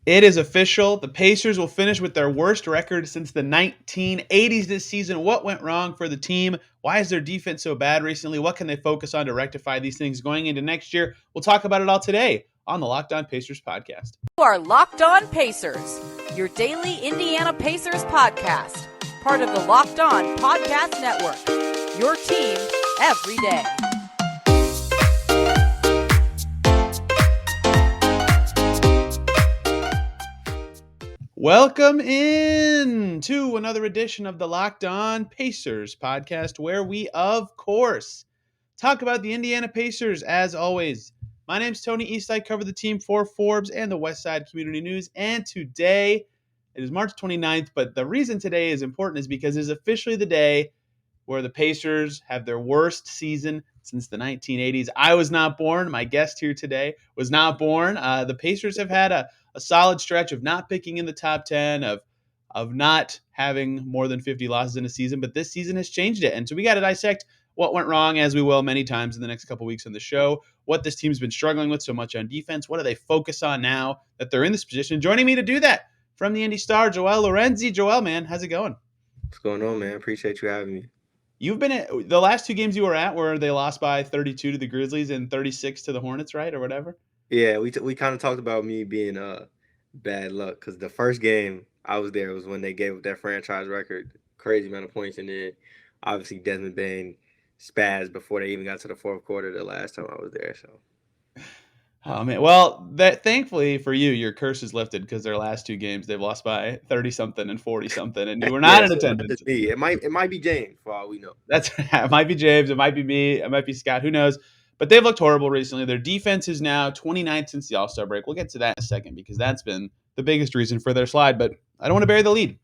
It is official. The Pacers will finish with their worst record since the 1980s this season. What went wrong for the team? Why is their defense so bad recently? What can they focus on to rectify these things going into next year? We'll talk about it all today on the Locked On Pacers podcast. You are Locked On Pacers, your daily Indiana Pacers podcast, part of the Locked On Podcast Network, your team every day. Welcome in to another edition of the Locked On Pacers podcast, where we, of course, talk about the Indiana Pacers as always. My name's Tony East. I cover the team for Forbes and the Westside Community News. And today, it is March 29th, but the reason today is important is because it is officially the day where the Pacers have their worst season since the 1980s. I was not born. My guest here today was not born. The Pacers have had a solid stretch of not picking in the top 10, of not having more than 50 losses in a season, but this season has changed it. And so we got to dissect what went wrong, as we will many times in the next couple weeks on the show, what this team's been struggling with so much on defense, what do they focus on now that they're in this position. Joining me to do that from the Indy Star, Joel Lorenzi. Joel, man, how's it going? What's going on, man? Appreciate you having me. You've been at the last two games you were at where they lost by 32 to the Grizzlies and 36 to the Hornets, right? Or whatever. Yeah, we kind of talked about me being bad luck because the first game I was there was when they gave up that franchise record, crazy amount of points, and then obviously Desmond Bain spazzed before they even got to the fourth quarter the last time I was there. So. Oh man, well, thankfully for you, your curse is lifted because their last two games they've lost by 30 something and 40 something, and you were not in attendance. Me. It might be James for all we know. It might be James, it might be me, it might be Scott, who knows? But they've looked horrible recently. Their defense is now 29th since the All-Star break. We'll get to that in a second because that's been the biggest reason for their slide. But I don't want to bury the lead.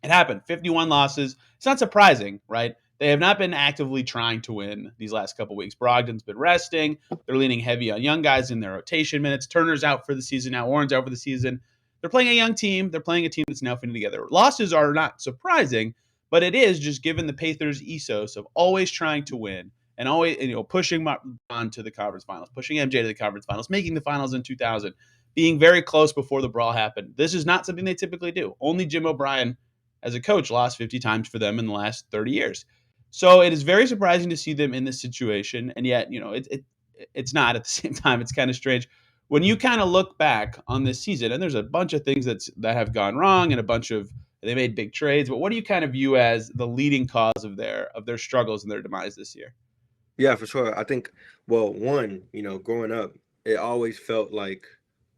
It happened. 51 losses. It's not surprising, right? They have not been actively trying to win these last couple weeks. Brogdon's been resting. They're leaning heavy on young guys in their rotation minutes. Turner's out for the season now. Warren's out for the season. They're playing a young team. They're playing a team that's now fitting together. Losses are not surprising, but it is just given the Pacers' ethos of always trying to win and always pushing on to the conference finals, pushing MJ to the conference finals, making the finals in 2000, being very close before the brawl happened. This is not something they typically do. Only Jim O'Brien, as a coach, lost 50 times for them in the last 30 years. So it is very surprising to see them in this situation, and yet, it's not at the same time. It's kind of strange when you kind of look back on this season, and there's a bunch of things that have gone wrong, and they made big trades. But what do you kind of view as the leading cause of their struggles and their demise this year? Yeah, for sure. I think, well, one, growing up, it always felt like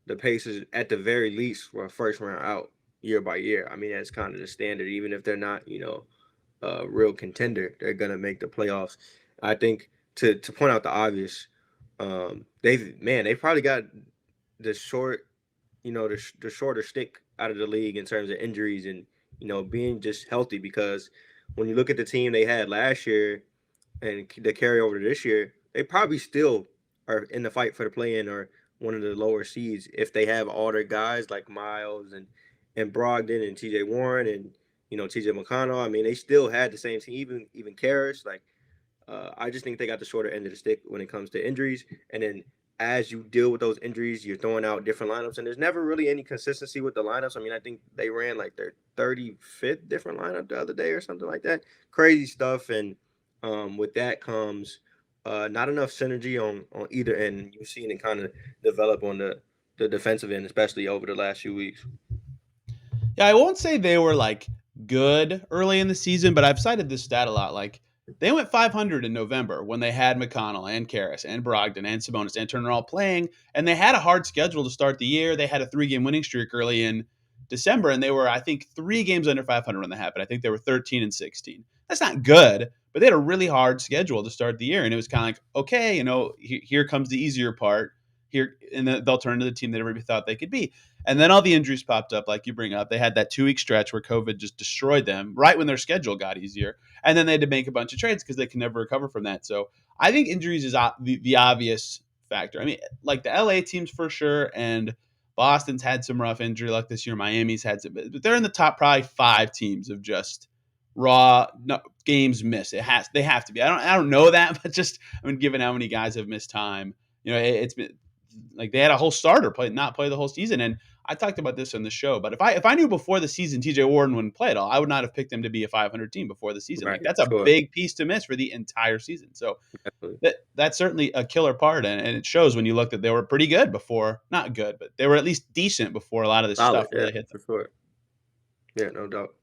the Pacers, at the very least, were first round out year by year. I mean, that's kind of the standard, even if they're not, a real contender, they're gonna make the playoffs. I think to point out the obvious, they probably got the short, the shorter stick out of the league in terms of injuries and being just healthy. Because when you look at the team they had last year and the carryover to this year, they probably still are in the fight for the play-in or one of the lower seeds if they have all their guys like Miles and Brogdon and T.J. Warren and T.J. McConnell. I mean, they still had the same team, even Karras. Like, I just think they got the shorter end of the stick when it comes to injuries. And then as you deal with those injuries, you're throwing out different lineups, and there's never really any consistency with the lineups. I mean, I think they ran like their 35th different lineup the other day or something like that. Crazy stuff. And with that comes not enough synergy on either end. You've seen it kind of develop on the defensive end, especially over the last few weeks. Yeah, I won't say they were like good early in the season, but I've cited this stat a lot. Like, they went 500 in November when they had McConnell and Karras and Brogdon and Sabonis and Turner all playing, and they had a hard schedule to start the year. They had a 3-game winning streak early in December, and they were, I think, 3 games under 500 when that happened. I think they were 13-16. That's not good, but they had a really hard schedule to start the year, and it was kind of like, okay, here comes the easier part. Here, and then they'll turn to the team they never thought they could be. And then all the injuries popped up, like you bring up. They had that 2-week stretch where COVID just destroyed them right when their schedule got easier. And then they had to make a bunch of trades because they can never recover from that. So I think injuries is the obvious factor. I mean, like the LA teams for sure, and Boston's had some rough injury luck this year. Miami's had some, but they're in the top probably 5 teams of just raw games missed. They have to be. I don't know that, but just given how many guys have missed time, it's been like they had a whole starter not play the whole season. And I talked about this on the show, but if I knew before the season TJ Warren wouldn't play at all, I would not have picked him to be a 500 team before the season. Right. Like that's a Sure. big piece to miss for the entire season. So Definitely. that's certainly a killer part, and it shows when you look that they were pretty good before, not good, but they were at least decent before a lot of this Solid. stuff Yeah. really hit them. For sure. Yeah. No doubt.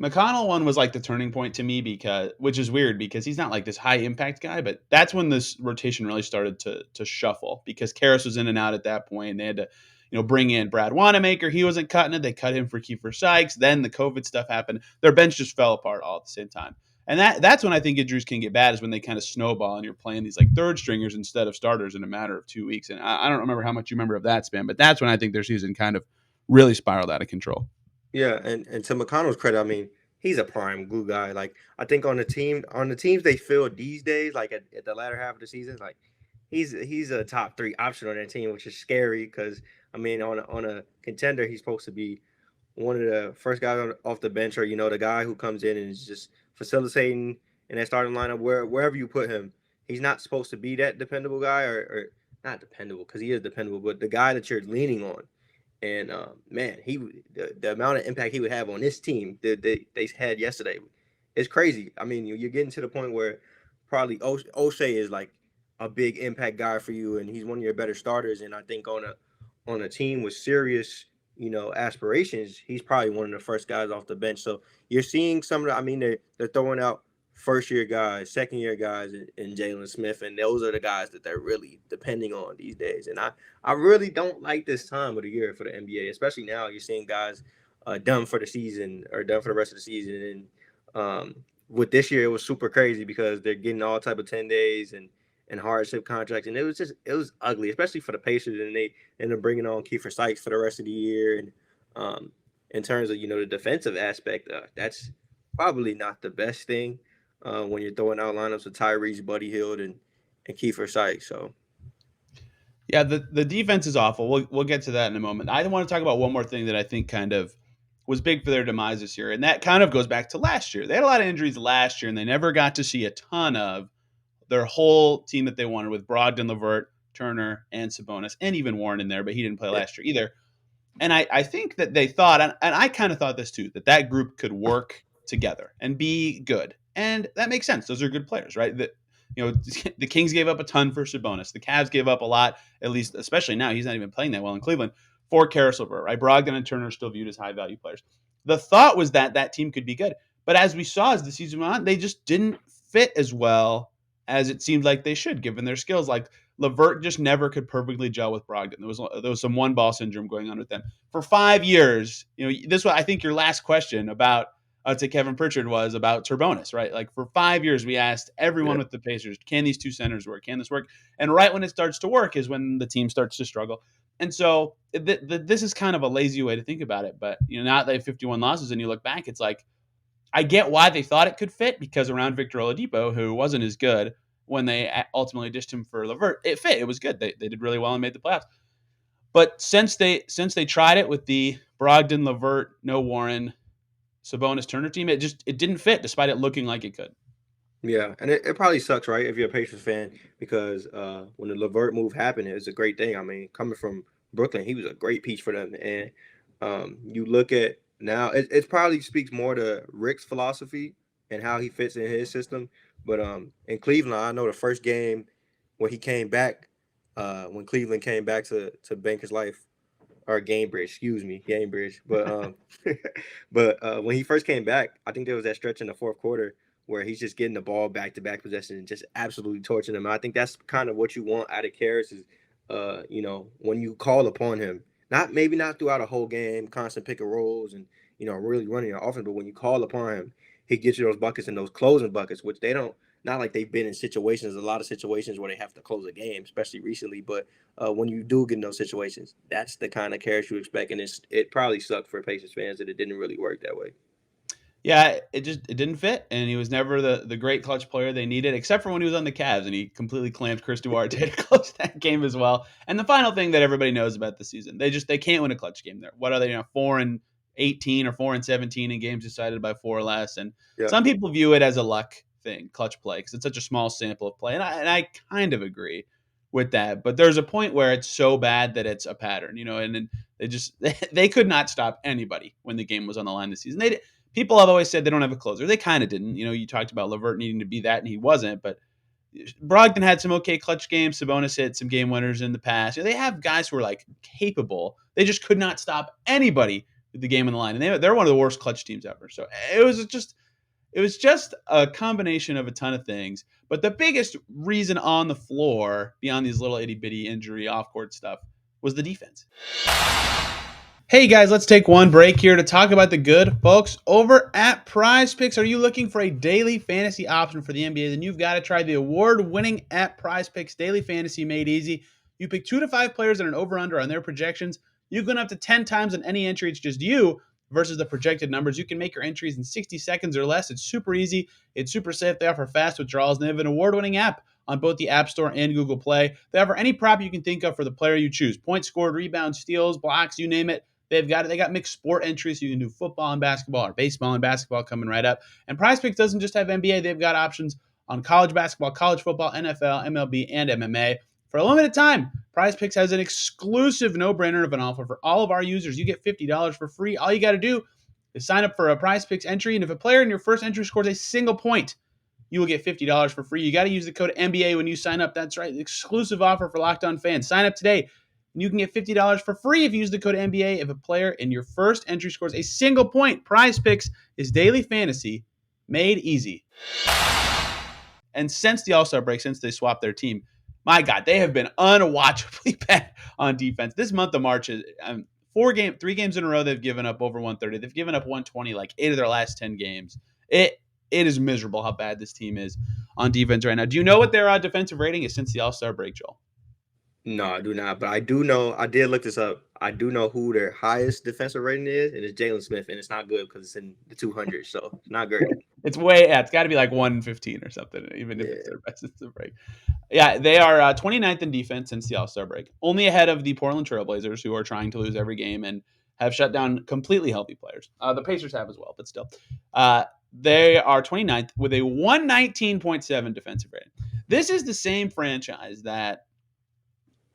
McConnell one was like the turning point to me because, which is weird because he's not like this high impact guy, but that's when this rotation really started to shuffle because Karras was in and out at that point. And they had to, bring in Brad Wanamaker. He wasn't cutting it. They cut him for Kiefer Sykes. Then the COVID stuff happened. Their bench just fell apart all at the same time. And that's when I think injuries can get bad is when they kind of snowball and you're playing these like third stringers instead of starters in a matter of 2 weeks. And I don't remember how much you remember of that span, but that's when I think their season kind of really spiraled out of control. Yeah, and to McConnell's credit, I mean, he's a prime glue guy. Like I think on the teams they field these days, like at the latter half of the season, like he's a top 3 option on that team, which is scary because I mean on a contender he's supposed to be one of the first guys off the bench, or the guy who comes in and is just facilitating in that starting lineup wherever you put him. He's not supposed to be that dependable guy, or not dependable because he is dependable, but the guy that you're leaning on. And man, the amount of impact he would have on this team that they had yesterday is crazy. I mean, you're getting to the point where probably O'Shea is like a big impact guy for you, and he's one of your better starters. And I think on a team with serious, aspirations, he's probably one of the first guys off the bench. So you're seeing some of the. I mean, they're throwing out first year guys, second year guys in Jalen Smith, and those are the guys that they're really depending on these days. And I really don't like this time of the year for the NBA, especially now you're seeing guys done for the season or done for the rest of the season. And with this year, it was super crazy because they're getting all type of 10 days and hardship contracts, and it was ugly, especially for the Pacers. And they ended up bringing on Kiefer Sykes for the rest of the year. And in terms of the defensive aspect, that's probably not the best thing. When you're throwing out lineups with Tyrese, Buddy Hield, and Kiefer Sykes. So yeah, the defense is awful. We'll get to that in a moment. I want to talk about one more thing that I think kind of was big for their demise this year, and that kind of goes back to last year. They had a lot of injuries last year, and they never got to see a ton of their whole team that they wanted with Brogdon, LeVert, Turner, and Sabonis, and even Warren in there, but he didn't play last year either. And I think that they thought, and I kind of thought this too, that group could work together and be good. And that makes sense. Those are good players, right? The Kings gave up a ton for Sabonis. The Cavs gave up a lot, at least, especially now. He's not even playing that well in Cleveland, for Caris LeVert, right? Brogdon and Turner are still viewed as high-value players. The thought was that team could be good. But as we saw as the season went on, they just didn't fit as well as it seemed like they should, given their skills. Like LeVert just never could perfectly gel with Brogdon. There was some one ball syndrome going on with them for 5 years. This was, I think, your last question about to Kevin Pritchard was about Turbonis, right? Like for 5 years, we asked everyone with the Pacers, can these two centers work? Can this work? And right when it starts to work is when the team starts to struggle. And so this is kind of a lazy way to think about it. But now that they have 51 losses and you look back, it's like, I get why they thought it could fit because around Victor Oladipo, who wasn't as good when they ultimately dished him for LeVert, it fit. It was good. They did really well and made the playoffs. But since they tried it with the Brogdon, LeVert, no Warren, Sabonis, Turner team, it didn't fit despite it looking like it could. yeah, and it probably sucks, right, if you're a Pacers fan, because when the LeVert move happened, it was a great thing. I mean, coming from Brooklyn, he was a great piece for them. And you look at now, it probably speaks more to Rick's philosophy and how he fits in his system. But in Cleveland, I know the first game when he came back, when Cleveland came back to Banker's Life, or Gamebridge, excuse me, Gamebridge. But but when he first came back, I think there was that stretch in the fourth quarter where he's just getting the ball back-to-back possession and just absolutely torching them. I think that's kind of what you want out of Karras is, when you call upon him, maybe not throughout a whole game, constant pick and rolls and really running your offense, but when you call upon him, he gets you those buckets and those closing buckets, which they don't. Not like they've been in situations, a lot of situations where they have to close a game, especially recently. But when you do get in those situations, that's the kind of Karras you expect, and it probably sucked for Pacers fans that it didn't really work that way. Yeah, it didn't fit, and he was never the great clutch player they needed, except for when he was on the Cavs, and he completely clamped Chris Duarte to close that game as well. And the final thing that everybody knows about the season, they can't win a clutch game there. What are they, 4-18 or 4-17 in games decided by 4 or less? And Yeah, some people view it as a luck thing, clutch play, because it's such a small sample of play, and I kind of agree. with that. But there's a point where it's so bad that it's a pattern, and then they just they could not stop anybody when the game was on the line this season. People have always said they don't have a closer. They kind of didn't. You talked about LeVert needing to be that, and he wasn't. But Brogdon had some okay clutch games. Sabonis hit some game winners in the past. They have guys who are like capable. They just could not stop anybody with the game on the line, and they're one of the worst clutch teams ever. So it was just a combination of a ton of things. But the biggest reason on the floor, beyond these little itty bitty injury off court stuff, was the defense. Hey guys, let's take one break here to talk about the good folks over at PrizePicks. Are you looking for a daily fantasy option for the NBA? Then you've got to try the award-winning at PrizePicks Daily Fantasy Made Easy. You pick 2 to 5 players and an over/under on their projections. You can up to 10 times on any entry. It's just you versus the projected numbers. You can make your entries in 60 seconds or less. It's super easy. It's super safe. They offer fast withdrawals, and they have an award-winning app on both the App Store and Google Play. They offer any prop you can think of for the player you choose. Points scored, rebounds, steals, blocks, you name it. They've got it. They got mixed sport entries, so you can do football and basketball or baseball and basketball coming right up. And PrizePicks doesn't just have NBA. They've got options on college basketball, college football, NFL, MLB, and MMA. For a limited time, PrizePicks has an exclusive no-brainer of an offer for all of our users. You get $50 for free. All you got to do is sign up for a PrizePicks entry, and if a player in your first entry scores a single point, you will get $50 for free. You got to use the code NBA when you sign up. That's right, the exclusive offer for Locked On fans. Sign up today, and you can get $50 for free if you use the code NBA if a player in your first entry scores a single point. PrizePicks is daily fantasy made easy. And since the All-Star break, since they swapped their team, my God, they have been unwatchably bad on defense. This month of March is 3 games in a row they've given up over 130. They've given up 120 like 8 of their last 10 games. It is miserable how bad this team is on defense right now. Do you know what their defensive rating is since the All-Star break, Joel? No, I do not. But I do know, I did look this up. I do know who their highest defensive rating is, and it's Jalen Smith, and it's not good because it's in the 200s, so it's not great. It's got to be like 115 or something, even if it's their best since the break. Yeah, they are 29th in defense since the All-Star break, only ahead of the Portland Trailblazers, who are trying to lose every game and have shut down completely healthy players. The Pacers have as well, but still. They are 29th with a 119.7 defensive rating. This is the same franchise that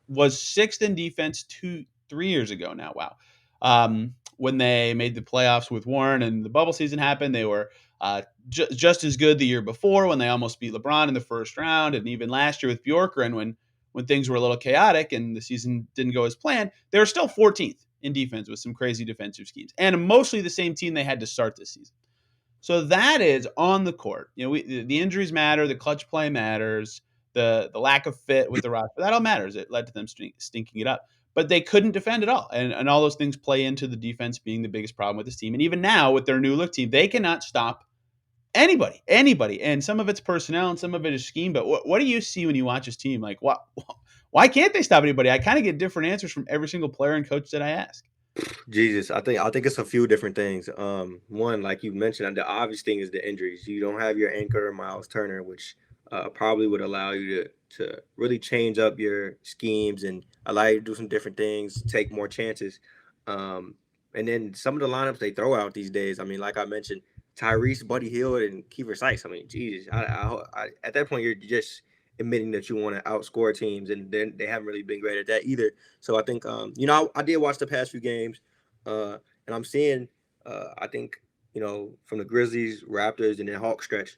was 6th in defense 3 years ago now. Wow. When they made the playoffs with Warren and the bubble season happened, they were just as good the year before when they almost beat LeBron in the first round, and even last year with Bjorkgren when things were a little chaotic and the season didn't go as planned, they were still 14th in defense with some crazy defensive schemes, and mostly the same team they had to start this season. So that is on the court. The injuries matter, the clutch play matters, the lack of fit with the roster, that all matters. It led to them stinking it up. But they couldn't defend at all. And all those things play into the defense being the biggest problem with this team. And even now with their new look team, they cannot stop anybody. And some of it's personnel and some of it is scheme. But what do you see when you watch this team? Like, why can't they stop anybody? I kind of get different answers from every single player and coach that I ask. Jesus, I think it's a few different things. One, like you mentioned, the obvious thing is the injuries. You don't have your anchor, Miles Turner, which probably would allow you to really change up your schemes and allow you to do some different things, take more chances. And then some of the lineups they throw out these days. I mean, like I mentioned, Tyrese, Buddy Hield, and Kiefer Sykes. I mean, Jesus, I at that point you're just admitting that you want to outscore teams, and then they haven't really been great at that either. So I think, I did watch the past few games, and I'm seeing, I think, from the Grizzlies, Raptors, and then Hawks stretch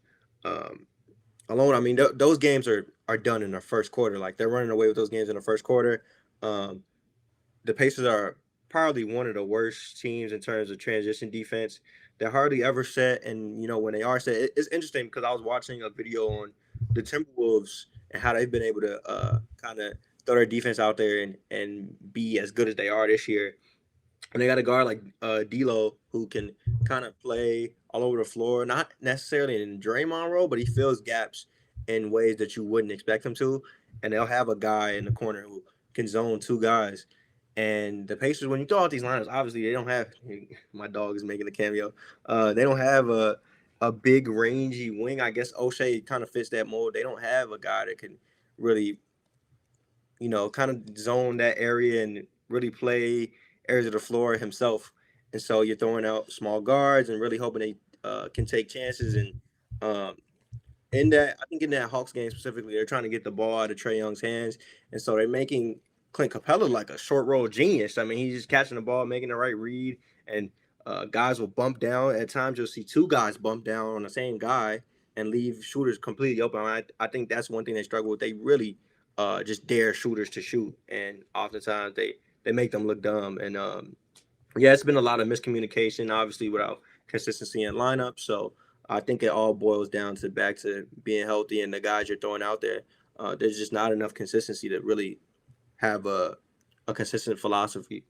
alone. I mean, those games are done in the first quarter. Like, they're running away with those games in the first quarter. The Pacers are probably one of the worst teams in terms of transition defense. They're hardly ever set, and when they are set, it's interesting because I was watching a video on the Timberwolves and how they've been able to kind of throw their defense out there and be as good as they are this year. And they got a guard like D'Lo who can kind of play all over the floor, not necessarily in Draymond role, but he fills gaps in ways that you wouldn't expect him to. And they'll have a guy in the corner who can zone 2 guys. And the Pacers, when you throw out these lineups, obviously they don't have – my dog is making a cameo. They don't have a big, rangy wing. I guess O'Shea kind of fits that mold. They don't have a guy that can really, kind of zone that area and really play areas of the floor himself. And so you're throwing out small guards and really hoping they can take chances. And I think in that Hawks game specifically, they're trying to get the ball out of Trae Young's hands, and so they're making Clint Capella like a short roll genius. I mean, he's just catching the ball, making the right read, and guys will bump down. At times, you'll see two guys bump down on the same guy and leave shooters completely open. I think that's one thing they struggle with. They really just dare shooters to shoot, and oftentimes they make them look dumb. And yeah, it's been a lot of miscommunication, obviously, without consistency in lineup. So I think it all boils down to back to being healthy and the guys you're throwing out there. There's just not enough consistency to really have a consistent philosophy.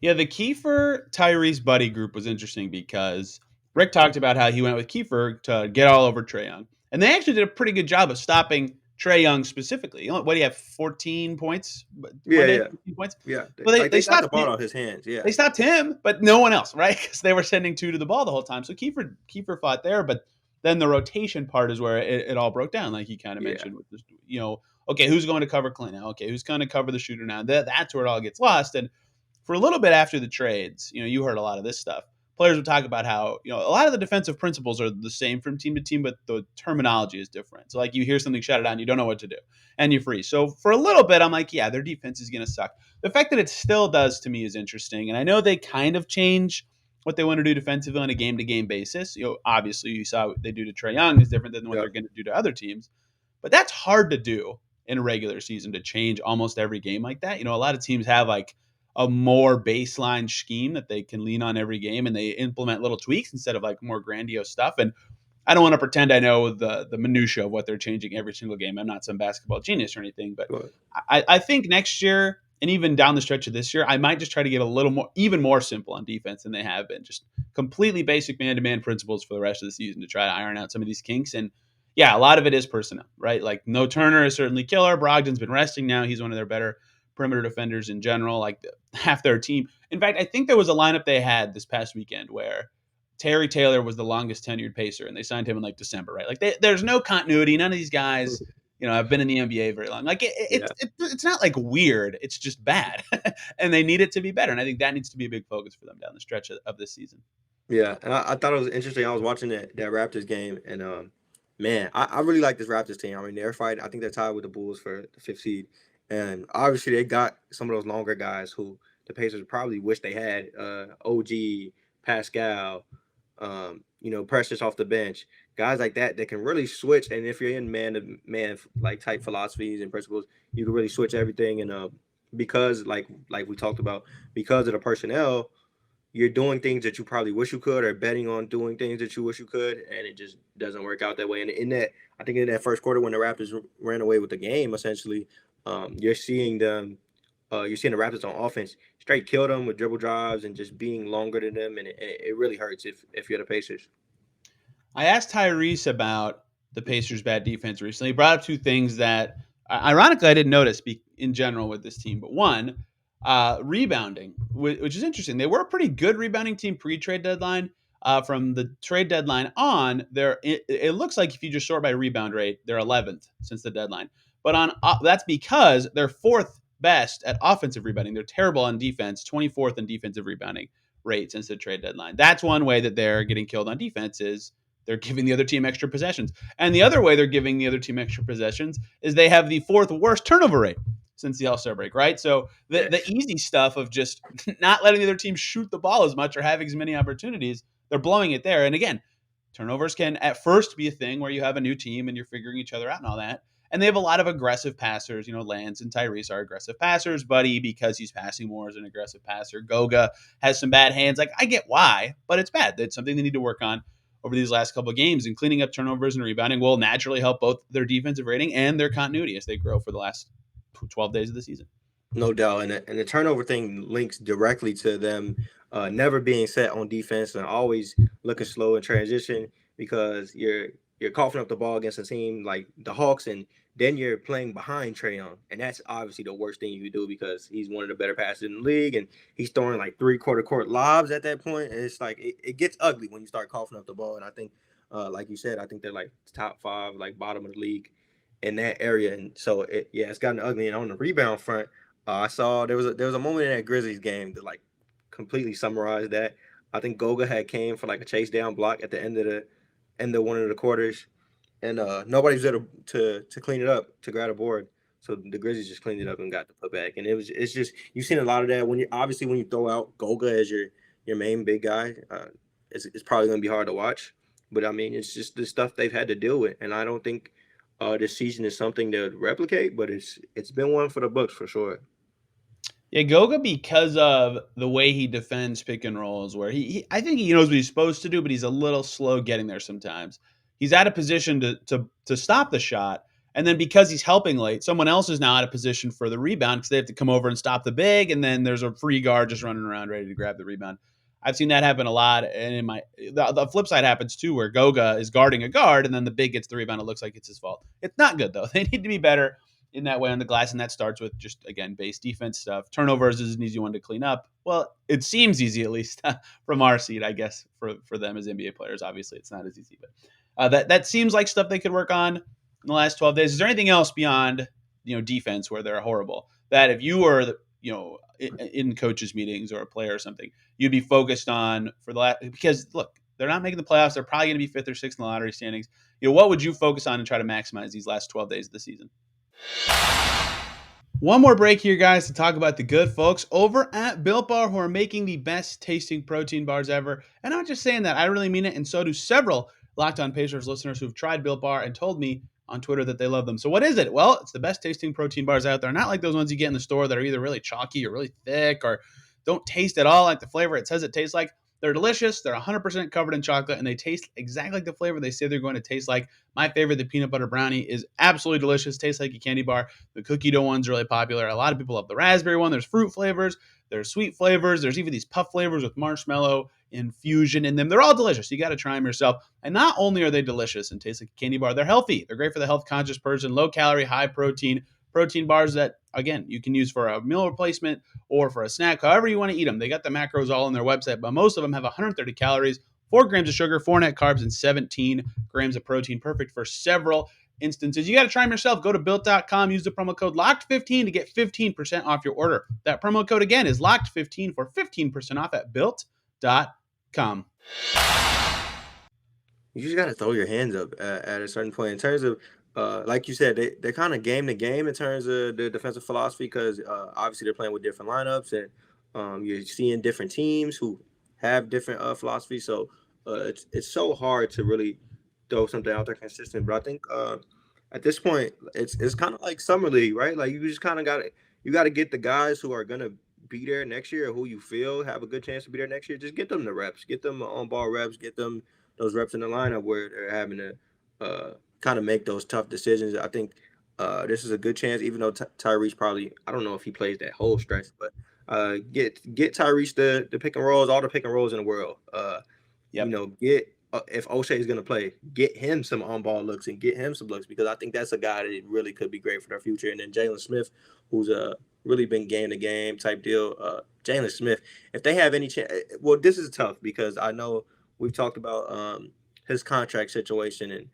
Yeah, the Kiefer Tyrese buddy group was interesting because Rick talked about how he went with Kiefer to get all over Trae Young, and they actually did a pretty good job of stopping Trae Young specifically. You know, what do you have? 14 points Yeah, one day, yeah, 15 points. yeah. Well, Like they they got the stopped ball out of his hands. Yeah, they stopped him, but no one else, right? Because they were sending two to the ball the whole time. So Kiefer fought there, but then the rotation part is where it all broke down, like you kind of yeah, mentioned with this, okay, who's going to cover Clint now? Okay, who's going to cover the shooter now? That's where it all gets lost. And for a little bit after the trades, you heard a lot of this stuff. Players would talk about how, a lot of the defensive principles are the same from team to team, but the terminology is different. So, like, you hear something shouted down, you don't know what to do, and you freeze. So, for a little bit, I'm like, yeah, their defense is going to suck. The fact that it still does to me is interesting. And I know they kind of change what they want to do defensively on a game to game basis. Obviously, you saw what they do to Trae Young is different than what yeah. they're going to do to other teams, but that's hard to do in a regular season to change almost every game like that. A lot of teams have like a more baseline scheme that they can lean on every game, and they implement little tweaks instead of like more grandiose stuff. And I don't want to pretend I know the minutia of what they're changing every single game. I'm not some basketball genius or anything, but But I think next year and even down the stretch of this year, I might just try to get a little more, even more simple on defense than they have been. Just completely basic man-to-man principles for the rest of the season to try to iron out some of these kinks. And yeah, a lot of it is personnel, right? Like no Turner is certainly killer. Brogdon's been resting now. He's one of their better perimeter defenders in general. Like half their team. In fact, I think there was a lineup they had this past weekend where Terry Taylor was the longest tenured pacer, and they signed him in like December, right? Like there's no continuity. None of these guys, have been in the NBA very long. Like yeah, it's not like weird. It's just bad, and they need it to be better. And I think that needs to be a big focus for them down the stretch of this season. yeah. And I thought it was interesting. I was watching that Raptors game, and man, I really like this Raptors team. I mean, they're fighting. I think they're tied with the Bulls for the fifth seed, and obviously they got some of those longer guys who the Pacers probably wish they had. OG, Pascal, Precious off the bench, guys like that can really switch. And if you're in man to man like type philosophies and principles, you can really switch everything. And because like we talked about, because of the personnel, you're doing things that you probably wish you could, or betting on doing things that you wish you could, and it just doesn't work out that way. And in that, I think in that first quarter when the Raptors ran away with the game, essentially, you're seeing them. You're seeing the Raptors on offense straight kill them with dribble drives and just being longer than them, and it really hurts if you're the Pacers. I asked Tyrese about the Pacers' bad defense recently. He brought up two things that, ironically, I didn't notice in general with this team. But one, rebounding, which is interesting. They were a pretty good rebounding team pre-trade deadline. From the trade deadline on, it looks like if you just sort by rebound rate, they're 11th since the deadline. But that's because they're fourth best at offensive rebounding. They're terrible on defense, 24th in defensive rebounding rate since the trade deadline. That's one way that they're getting killed on defense is they're giving the other team extra possessions. And the other way they're giving the other team extra possessions is they have the fourth worst turnover rate since the All-Star break, right? So the easy stuff of just not letting the other team shoot the ball as much or having as many opportunities, they're blowing it there. And again, turnovers can at first be a thing where you have a new team and you're figuring each other out and all that. And they have a lot of aggressive passers. Lance and Tyrese are aggressive passers. Buddy, because he's passing more, is an aggressive passer. Goga has some bad hands. Like, I get why, but it's bad. It's something they need to work on over these last couple of games, and cleaning up turnovers and rebounding will naturally help both their defensive rating and their continuity as they grow for the last 12 days of the season. No doubt, and the turnover thing links directly to them never being set on defense and always looking slow in transition because you're coughing up the ball against a team like the Hawks, and then you're playing behind Trae Young, and that's obviously the worst thing you could do because he's one of the better passers in the league, and he's throwing like three-quarter court lobs at that point, and it's like it gets ugly when you start coughing up the ball, and I think, like you said, I think they're like top five, like bottom of the league in that area, and so it's gotten ugly. And on the rebound front. I saw there was a moment in that Grizzlies game that like completely summarized that. I think Goga had came for like a chase down block at the end of one of the quarters, and nobody's there to clean it up, to grab a board. So the Grizzlies just cleaned it up and got the putback. And it's just you've seen a lot of that when when you throw out Goga as your main big guy. It's probably going to be hard to watch, but I mean it's just the stuff they've had to deal with, and I don't think this season is something to replicate, but it's been one for the books for sure. Yeah, Goga, because of the way he defends pick and rolls, where I think he knows what he's supposed to do, but he's a little slow getting there sometimes. He's out of position to stop the shot, and then because he's helping late, someone else is now out of position for the rebound because they have to come over and stop the big, and then there's a free guard just running around ready to grab the rebound. I've seen that happen a lot, and the flip side happens too, where Goga is guarding a guard, and then the big gets the rebound. It looks like it's his fault. It's not good though. They need to be better in that way on the glass, and that starts with just again base defense stuff. Turnovers is an easy one to clean up. Well, it seems easy at least from our seat, I guess, for them as NBA players. Obviously, it's not as easy, but that seems like stuff they could work on in the last 12 days. Is there anything else beyond defense where they're horrible that if you were in coaches meetings or a player or something, you'd be focused on for the last, because look, they're not making the playoffs. They're probably going to be fifth or sixth in the lottery standings. What would you focus on and try to maximize these last 12 days of the season? One more break here, guys, to talk about the good folks over at Buildbar, who are making the best tasting protein bars ever. And I'm not just saying that. I really mean it, and so do several Locked On Pacers listeners who've tried Built Bar and told me on Twitter that they love them. So what is it? Well, it's the best tasting protein bars out there. Not like those ones you get in the store that are either really chalky or really thick or don't taste at all like the flavor it says it tastes like. They're delicious. They're 100% covered in chocolate, and they taste exactly like the flavor they say they're going to taste like. My favorite, the peanut butter brownie, is absolutely delicious. Tastes like a candy bar. The cookie dough one's really popular. A lot of people love the raspberry one. There's fruit flavors. There's sweet flavors. There's even these puff flavors with marshmallow infusion in them. They're all delicious. You got to try them yourself. And not only are they delicious and taste like a candy bar, they're healthy. They're great for the health conscious person. Low calorie, high protein bars that, again, you can use for a meal replacement or for a snack, however you want to eat them. They got the macros all on their website, but most of them have 130 calories, 4 grams of sugar, 4 net carbs, and 17 grams of protein. Perfect for several instances. You got to try them yourself. Go to built.com, use the promo code LOCKED15 to get 15% off your order. That promo code again is LOCKED15 for 15% off at built.com. You just got to throw your hands up at a certain point in terms of, like you said, they're kind of game to game in terms of the defensive philosophy because obviously they're playing with different lineups and you're seeing different teams who have different philosophies. So it's so hard to really throw something out there consistent. But I think at this point, it's kind of like summer league, right? Like you just kind of got to get the guys who are gonna be there next year, or who you feel have a good chance to be there next year. Just get them the reps, get them on ball reps, get them those reps in the lineup where they're having to kind of make those tough decisions. I think this is a good chance, even though Tyrese probably, I don't know if he plays that whole stretch, but get Tyrese the pick and rolls, all the pick and rolls in the world. Yep. Get if O'Shea is going to play, get him some on-ball looks and get him some looks because I think that's a guy that really could be great for their future. And then Jalen Smith, who's really been game-to-game type deal. Jalen Smith, if they have any chance, well, this is tough because I know we've talked about his contract situation, and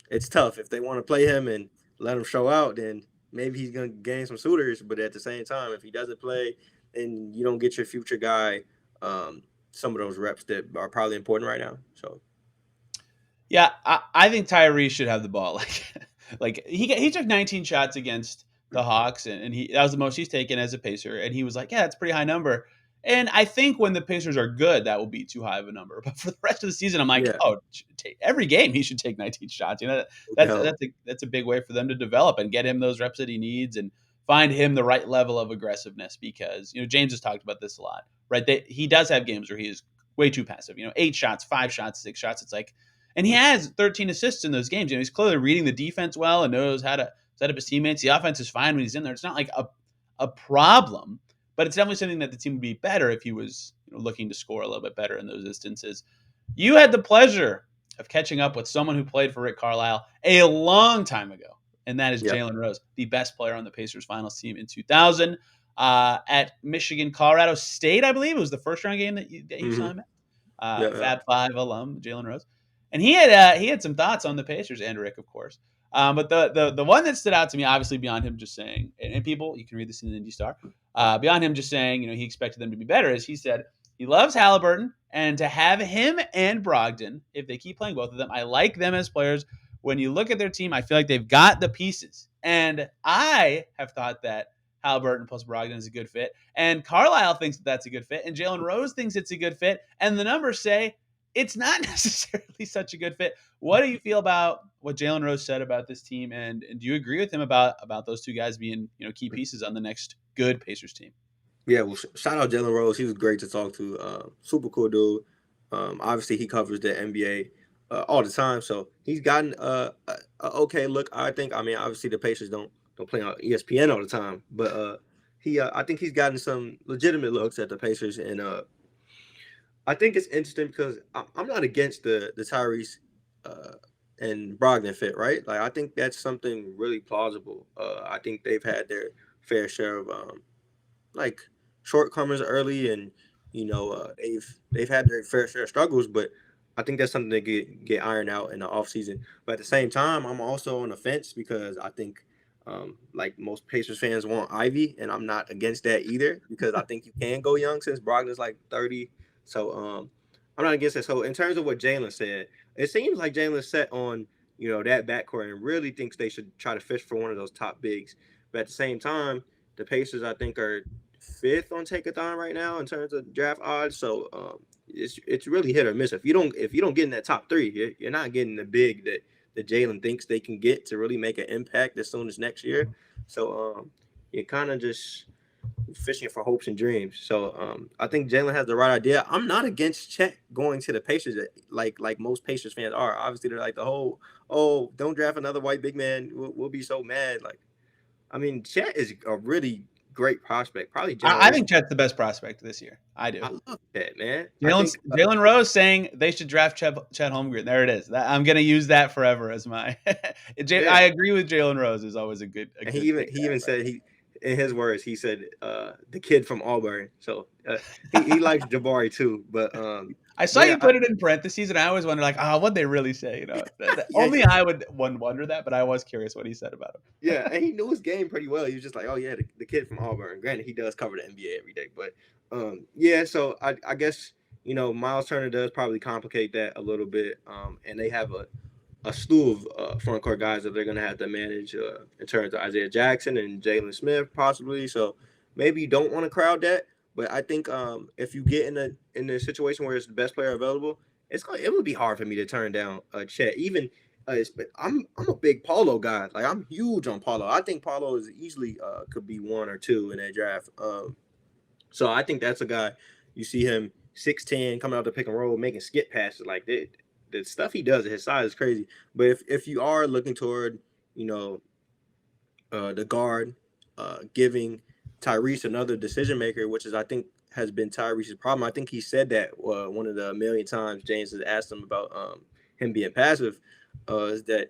it's tough. If they want to play him and let him show out, then maybe he's going to gain some suitors. But at the same time, if he doesn't play and you don't get your future guy some of those reps that are probably important right now. So, yeah, I think Tyrese should have the ball. Like he took 19 shots against the Hawks, and that was the most he's taken as a Pacer, and he was like, yeah, that's a pretty high number. And I think when the Pacers are good, that will be too high of a number. But for the rest of the season, I'm like, yeah. oh, every game he should take 19 shots. That's a big way for them to develop and get him those reps that he needs and find him the right level of aggressiveness. Because James has talked about this a lot, right? He does have games where he is way too passive. 8 shots, 5 shots, 6 shots. It's like, and he has 13 assists in those games. He's clearly reading the defense well and knows how to set up his teammates. The offense is fine when he's in there. It's not like a problem. But it's definitely something that the team would be better if he was looking to score a little bit better in those instances. You had the pleasure of catching up with someone who played for Rick Carlisle a long time ago, and that is Jalen Rose, the best player on the Pacers finals team in 2000 at Michigan, Colorado State, I believe. It was the first round game that you saw him at. Fab Five alum, Jalen Rose. And he had some thoughts on the Pacers and Rick, of course. But the one that stood out to me, obviously beyond him just saying, and people, you can read this in the Indy Star, beyond him just saying, he expected them to be better, is he said he loves Halliburton, and to have him and Brogdon, if they keep playing both of them, I like them as players when you look at their team, I feel like they've got the pieces. And I have thought that Halliburton plus Brogdon is a good fit. And Carlisle thinks that that's a good fit. And Jalen Rose thinks it's a good fit. And the numbers say it's not necessarily such a good fit. What do you feel about what Jalen Rose said about this team? And do you agree with him about those two guys being, key pieces on the next good Pacers team? Yeah, well, shout out Jalen Rose. He was great to talk to. Super cool dude. Obviously, he covers the NBA all the time, so he's gotten a okay look. I think. I mean, obviously, the Pacers don't play on ESPN all the time, but I think he's gotten some legitimate looks at the Pacers, and I think it's interesting because I'm not against the Tyrese uh, and Brogdon fit, right? Like, I think that's something really plausible. I think they've had their fair share of like shortcomings early, and they've had their fair share of struggles, but I think that's something that get ironed out in the offseason. But at the same time, I'm also on the fence because I think like most Pacers fans want Ivy, and I'm not against that either because I think you can go young since Brogdon's like 30. So I'm not against it. So in terms of what Jalen said, it seems like Jalen's set on that backcourt and really thinks they should try to fish for one of those top bigs. But at the same time, the Pacers I think are fifth on Take-A-Thon right now in terms of draft odds. So it's really hit or miss. If you don't get in that top three, you're not getting the big that Jalen thinks they can get to really make an impact as soon as next year. So you're kind of just fishing for hopes and dreams. So I think Jalen has the right idea. I'm not against Chet going to the Pacers like most Pacers fans are. Obviously, they're like the whole, oh, don't draft another white big man. We'll be so mad. Like, I mean, Chet is a really great prospect. Probably I generation. think Chet's the best prospect this year. I do. I love that, man. I think Jalen Rose saying they should draft Chet Holmgren. There it is. I'm going to use that forever as my. I yeah. agree with Jalen Rose is always a good And thing he to have, even right? said in his words he said the kid from Auburn. So he likes Jabari too. But I saw yeah, you put it in parentheses, and I always wonder, like, what'd they really say? yeah, Only I would wonder that, but I was curious what he said about him. yeah, and he knew his game pretty well. He was just like, oh yeah, the kid from Auburn. Granted, he does cover the NBA every day, but yeah. So I guess Miles Turner does probably complicate that a little bit. And they have a slew of front court guys that they're going to have to manage in terms of Isaiah Jackson and Jalen Smith possibly. So maybe you don't want to crowd that, but I think if you get in a situation where it's the best player available, it would be hard for me to turn down Chet. Even I'm a big Paulo guy. Like, I'm huge on Paulo. I think Paulo is easily could be one or two in that draft. So I think that's a guy you see him 6'10" coming out the pick and roll, making skip passes like that. The stuff he does at his size is crazy. But if you are looking toward, the guard, giving Tyrese another decision maker, which is I think has been Tyrese's problem. I think he said that one of the million times James has asked him about him being passive, is that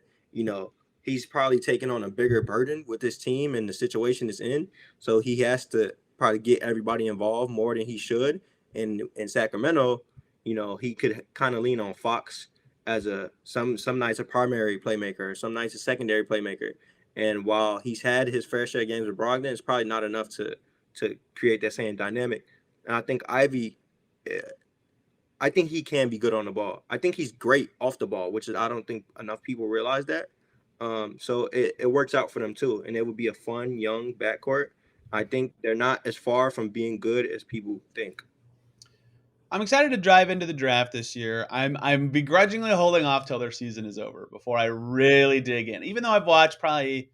he's probably taking on a bigger burden with this team and the situation it's in. So he has to probably get everybody involved more than he should. And in Sacramento, he could kind of lean on Fox as some nights a primary playmaker, some nights a secondary playmaker. And while he's had his fair share of games with Brogdon, it's probably not enough to create that same dynamic. And I think Ivy, I think he can be good on the ball. I think he's great off the ball, which is I don't think enough people realize that. So it works out for them too, and it would be a fun young backcourt. I think they're not as far from being good as people think. I'm excited to drive into the draft this year. I'm begrudgingly holding off till their season is over before I really dig in. Even though I've watched probably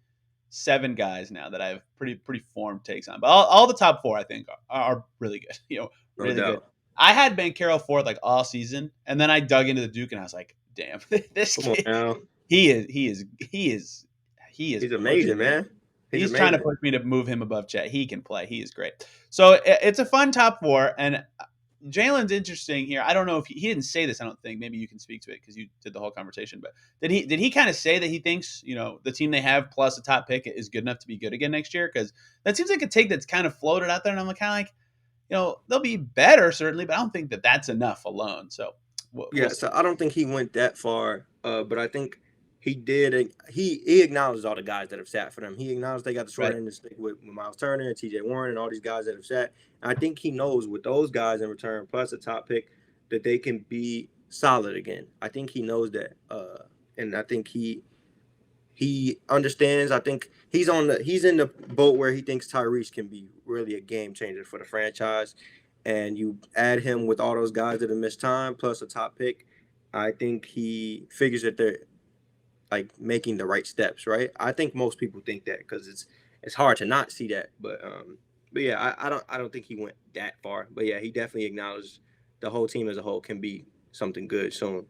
7 guys now that I have pretty formed takes on, but all the top 4 I think are really good. No Really good. doubt. I had Ben Carroll fourth like all season, and then I dug into the Duke and I was like, damn, this Come on kid, now. he is He's pushing amazing, me. man. He's He's trying to amazing. push me to move him above Chet. He can play. He is great. So it's a fun top 4, and Jalen's interesting here. I don't know if he didn't say this. I don't think. Maybe you can speak to it because you did the whole conversation. But did he kind of say that he thinks the team they have plus a top pick is good enough to be good again next year? Because that seems like a take that's kind of floated out there, and I'm kind of like, they'll be better certainly, but I don't think that that's enough alone. So Yeah, we'll see. so I don't think he went that far, but I think he did. He acknowledged all the guys that have sat for them. He acknowledged they got the short Right. end of the stick with Miles Turner and T.J. Warren and all these guys that have sat. And I think he knows with those guys in return plus a top pick that they can be solid again. I think he knows that. and I think he understands. I think he's in the boat where he thinks Tyrese can be really a game changer for the franchise. And you add him with all those guys that have missed time plus a top pick, I think he figures that they're like making the right steps, right? I think most people think that because it's hard to not see that. But yeah, I don't think he went that far. But yeah, he definitely acknowledged the whole team as a whole can be something good soon.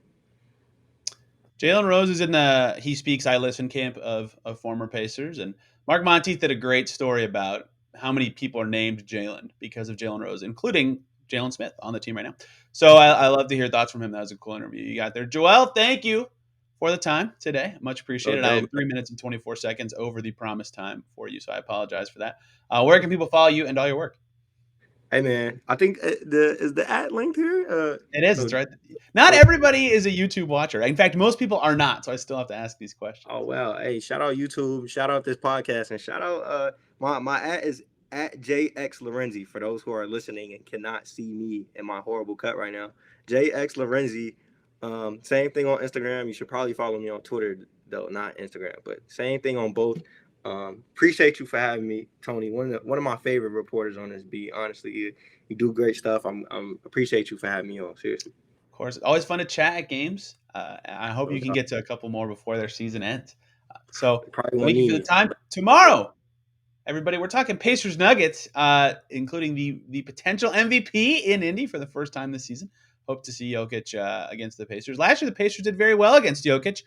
Jalen Rose is in the He Speaks, I Listen camp of former Pacers. And Mark Monteith did a great story about how many people are named Jalen because of Jalen Rose, including Jalen Smith on the team right now. So I love to hear thoughts from him. That was a cool interview you got there. Joel, thank you for the time today. Much No appreciated. I am doubt. 3 minutes and 24 seconds over the promised time for you, so I apologize for that. Where can people follow you and all your work? Hey man, I think the at linked here. It is. So It's right. Not so everybody is a YouTube watcher. In fact, most people are not. So I still have to ask these questions. oh wow, hey, shout out YouTube, shout out this podcast, and shout out my at is at JX for those who are listening and cannot see me in my horrible cut right now. JX Lorenzi. Same thing on Instagram. You should probably follow me on Twitter though, not Instagram, but same thing on both. Appreciate you for having me, Tony. One of my favorite reporters on this beat. Honestly, you do great stuff. I'm appreciate you for having me on. Seriously. Of course, always fun to chat at games. I hope No you can doubt. get to a couple more before their season ends. So Probably won't thank you need for the me. time. Tomorrow, everybody, we're talking Pacers Nuggets, including the potential MVP in Indy for the first time this season. Hope to see Jokic against the Pacers. Last year, the Pacers did very well against Jokic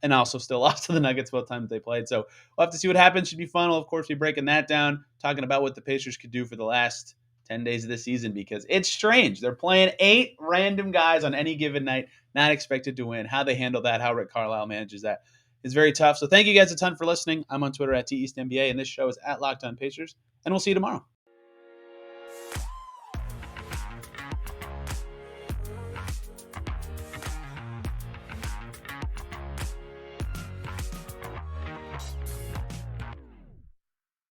and also still lost to the Nuggets both times they played. So we'll have to see what happens. Should be fun. We'll, of course, be breaking that down, talking about what the Pacers could do for the last 10 days of the season because it's strange. They're playing 8 random guys on any given night, not expected to win. How they handle that, how Rick Carlisle manages that is very tough. So thank you guys a ton for listening. I'm on Twitter at TEastNBA, and this show is at Locked On Pacers, and we'll see you tomorrow.